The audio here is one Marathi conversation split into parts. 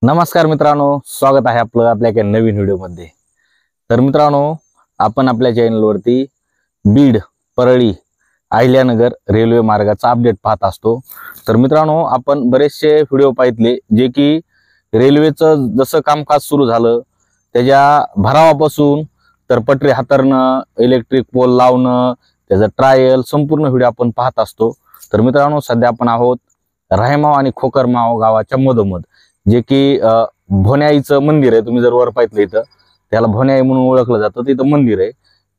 नमस्कार मित्रांनो, स्वागत आहे आपलं आपल्या एका नवीन व्हिडिओमध्ये। तर मित्रांनो, आपण आपल्या चॅनलवरती बीड, परळी, अहिल्यानगर रेल्वे मार्गाचा अपडेट पाहत असतो। तर मित्रांनो, आपण बरेचसे व्हिडिओ पाहितले जे की रेल्वेचं जसं कामकाज सुरू झालं त्याच्या भरावापासून तर पटरी हातरणं, इलेक्ट्रिक पोल लावणं, त्याचं ट्रायल संपूर्ण व्हिडिओ आपण पाहत असतो। तर मित्रांनो, सध्या आपण आहोत राहेमाव आणि खोकरमाव गावाच्या मधोमध, जे की भोन्याईचं मंदिर आहे। तुम्ही जर वर पाहिलं इथं त्याला भोन्याई म्हणून ओळखलं जातं, तिथं मंदिर आहे।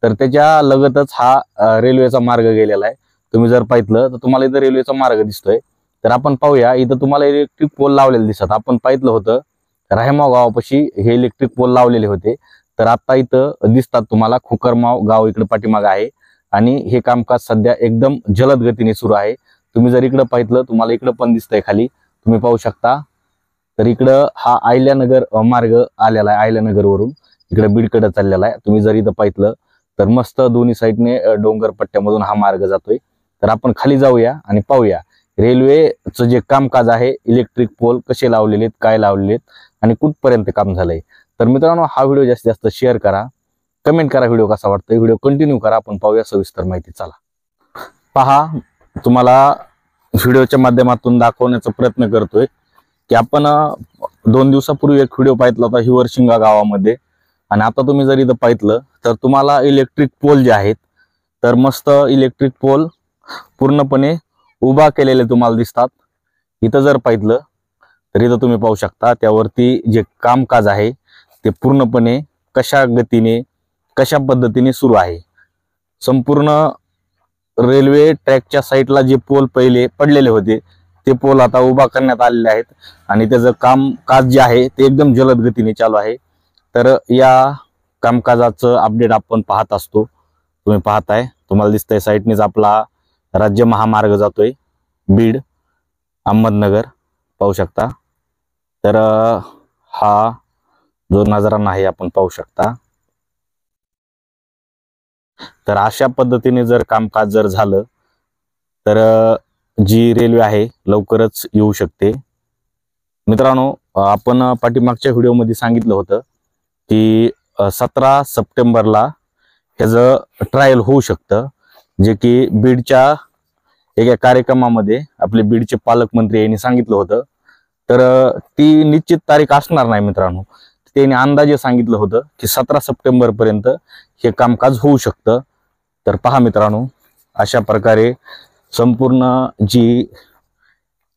तर त्याच्या लगतच हा रेल्वेचा मार्ग गेलेला आहे। तुम्ही जर पाहिलं तर तुम्हाला इथं रेल्वेचा मार्ग दिसतोय। तर आपण पाहूया, इथं तुम्हाला इलेक्ट्रिक पोल लावलेले दिसत। आपण पाहिलं होतं राहेमाव गावापाशी हे इलेक्ट्रिक पोल लावलेले होते। तर आता इथं दिसतात तुम्हाला खोकरमाव गाव इकडे पाठीमागे आहे आणि हे कामकाज सध्या एकदम जलद गतीने सुरू आहे। तुम्ही जर इकडे पाहिलं तुम्हाला इकडे पण दिसतंय, खाली तुम्ही पाहू शकता। तर इकडं हा अहिल्यानगर मार्ग आलेला आहे, अहिल्यानगर वरून इकडे बीडकडे चाललेला आहे। तुम्ही जर इथं पाहिलं तर मस्त दोन्ही साईडने डोंगर पट्ट्यामधून हा मार्ग जातोय। तर आपण खाली जाऊया आणि पाहूया रेल्वेचं जे कामकाज आहे, इलेक्ट्रिक पोल कसे लावलेले आहेत, काय लावलेले आहेत आणि कुठपर्यंत काम झालंय। तर मित्रांनो, हा व्हिडिओ जास्तीत जास्त शेअर करा, कमेंट करा व्हिडिओ कसा वाटतोय, व्हिडिओ कंटिन्यू करा। आपण पाहूया सविस्तर माहिती। चला पहा, तुम्हाला व्हिडिओच्या माध्यमातून दाखवण्याचा प्रयत्न करतोय की आपण 2 दिवसापूर्वी एक व्हिडिओ पाहितला होता हिवरशिंगा गावामध्ये, आणि आता तुम्ही जर इथं पाहिलं तर तुम्हाला इलेक्ट्रिक पोल जे आहेत तर मस्त इलेक्ट्रिक पोल पूर्णपणे उभा केलेले तुम्हाला दिसतात। इथं जर पाहिलं तर इथं तुम्ही पाहू शकता त्यावरती जे कामकाज आहे ते पूर्णपणे कशा गतीने कशा पद्धतीने सुरू आहे। संपूर्ण रेल्वे ट्रॅकच्या साईडला जे पोल पहिले पडलेले होते ते पोल आता उभा करण्यात आलेले आहेत आणि त्याचं कामकाज जे आहे ते एकदम जलद गतीने चालू आहे। तर या कामकाजाचं अपडेट आपण पाहत असतो। तुम्ही पाहताय, तुम्हाला दिसतंय साईडनेच आपला राज्य महामार्ग जातोय बीड अहमदनगर, पाहू शकता। तर हा जो नजारा आहे आपण पाहू शकता। तर अशा पद्धतीने जर कामकाज जर झालं तर जी रेल्वे आहे लवकरच येऊ शकते। मित्रांनो, आपण पाठीमागच्या व्हिडिओमध्ये सांगितलं होतं की 17 सप्टेंबरला ह्याचं ट्रायल होऊ शकतं, जे की बीडच्या एका कार्यक्रमामध्ये आपले बीडचे पालकमंत्री यांनी सांगितलं होतं। तर ती निश्चित तारीख असणार नाही मित्रांनो, त्यांनी अंदाजे सांगितलं होतं की 17 सप्टेंबर पर्यंत हे कामकाज होऊ शकतं। तर पहा मित्रांनो, अशा प्रकारे संपूर्ण जी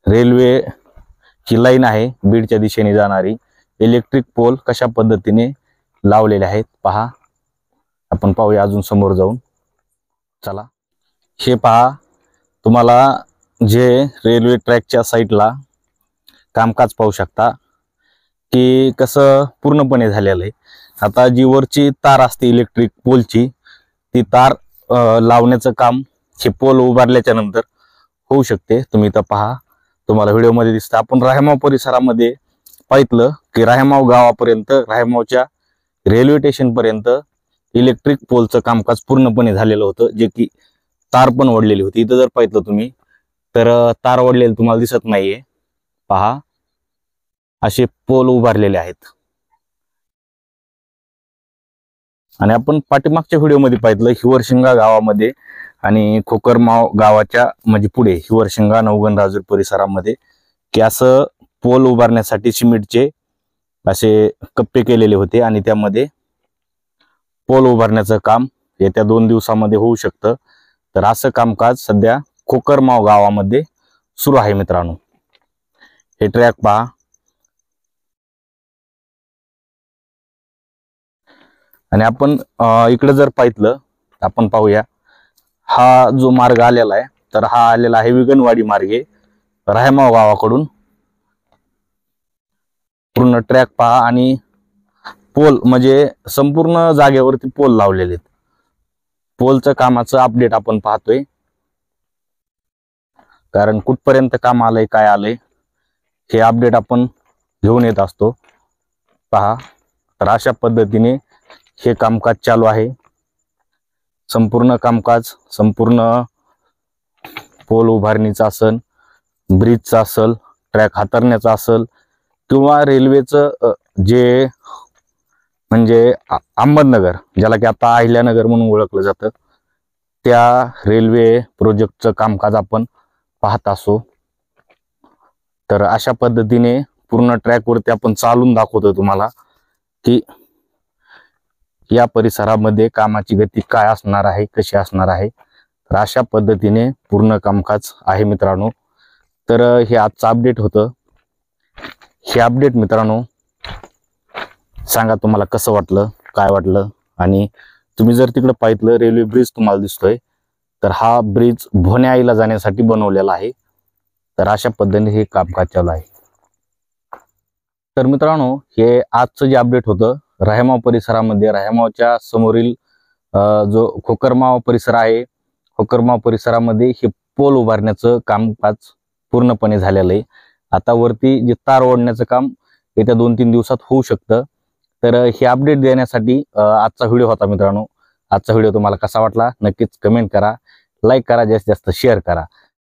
रेल्वे ची लाईन आहे बीडच्या दिशेने जाणारी, इलेक्ट्रिक पोल कशा पद्धतीने लावलेले आहेत पहा। आपण पाहूया अजून समोर जाऊन। चला, हे पहा, तुम्हाला जे रेल्वे ट्रॅकच्या साईडला कामकाज पाहू शकता की कसं पूर्णपणे झालेलं आहे। आता जी वरची तार असते इलेक्ट्रिक पोलची, ती तार लावण्याचं काम हे पोल उभारल्याच्या नंतर होऊ शकते। तुम्ही इथं पहा, तुम्हाला व्हिडिओमध्ये दिसतं। आपण राहेमाव परिसरामध्ये पाहिलं की राहेमाव गावापर्यंत, राहेमावच्या रेल्वे स्टेशन पर्यंत इलेक्ट्रिक पोलचं कामकाज पूर्णपणे झालेलं होतं, जे की तार पण ओढलेली होती। इथं जर पाहिलं तुम्ही तर तार ओढलेली तुम्हाला दिसत नाहीये, पहा असे पोल उभारलेले आहेत। आणि आपण पाठीमागच्या व्हिडिओमध्ये पाहिलं हिवरशिंगा गावामध्ये आणि खोकरमाव गावाच्या म्हणजे पुढे हिवरशिंगा नवगणराजूर परिसरामध्ये की असं पोल उभारण्यासाठी सिमेंटचे असे कप्पे केलेले होते आणि त्यामध्ये पोल उभारण्याचं काम येत्या 2 दिवसामध्ये होऊ शकतं। तर असं कामकाज सध्या खोकरमाव गावामध्ये सुरू आहे मित्रांनो। हे ट्रॅक पहा, आणि आपण इकडे जर पाहिलं आपण पाहूया, हा जो मार्ग आलेला आहे तर हा आलेला आहे विगणवाडी मार्गे राहेमाव गावाकडून। पूर्ण ट्रॅक पहा आणि पोल म्हणजे संपूर्ण जागेवरती पोल लावलेले आहेत। पोलचं कामाचं अपडेट आपण पाहतोय, कारण कुठपर्यंत काम आलंय काय आलंय हे अपडेट आपण घेऊन येत असतो। पहा, तर अशा पद्धतीने हे कामकाज चालू आहे। संपूर्ण कामकाज, संपूर्ण पोल उभारणीचा असेल, ब्रिजचा असेल, ट्रॅक हातरण्याचा असेल किंवा रेल्वेचं जे म्हणजे अहमदनगर, ज्याला की आता अहिल्यानगर म्हणून ओळखलं जातं, त्या रेल्वे प्रोजेक्टचं कामकाज आपण पाहत असो. तर अशा पद्धतीने पूर्ण ट्रॅकवरती आपण चालून दाखवतोय तुम्हाला की या परिसरामध्ये कामाची गती काय असणार आहे, कशी असणार आहे. तर अशा पद्धतीने पूर्ण कामकाज आहे मित्रांनो. तर हे आजचं अपडेट होतं. हे अपडेट मित्रांनो सांगा तुम्हाला कसं वाटलं, काय वाटलं. आणि तुम्ही जर तिकडे पाहिलं रेल्वे ब्रिज तुम्हाला दिसतोय, तर हा ब्रिज भोण्याईला जाण्यासाठी बनवलेला आहे. तर अशा पद्धतीने हे कामकाज चालू आहे. तर मित्रांनो हे आजचं जे अपडेट होतं राहेमाव परिसरामध्ये, राहेमावच्या समोरील जो खोकरमाव परिसर आहे, खोकरमाव परिसरामध्ये हे पोल उभारण्याचं कामकाज पूर्णपणे झालेलं आहे. आता वरती जे तार ओढण्याचं काम येत्या 2-3 दिवसात होऊ शकतं. तर हे अपडेट देण्यासाठी आजचा व्हिडिओ होता मित्रांनो. आजचा व्हिडिओ तुम्हाला कसा वाटला नक्कीच कमेंट करा, लाईक करा, जास्तीत जास्त शेअर करा.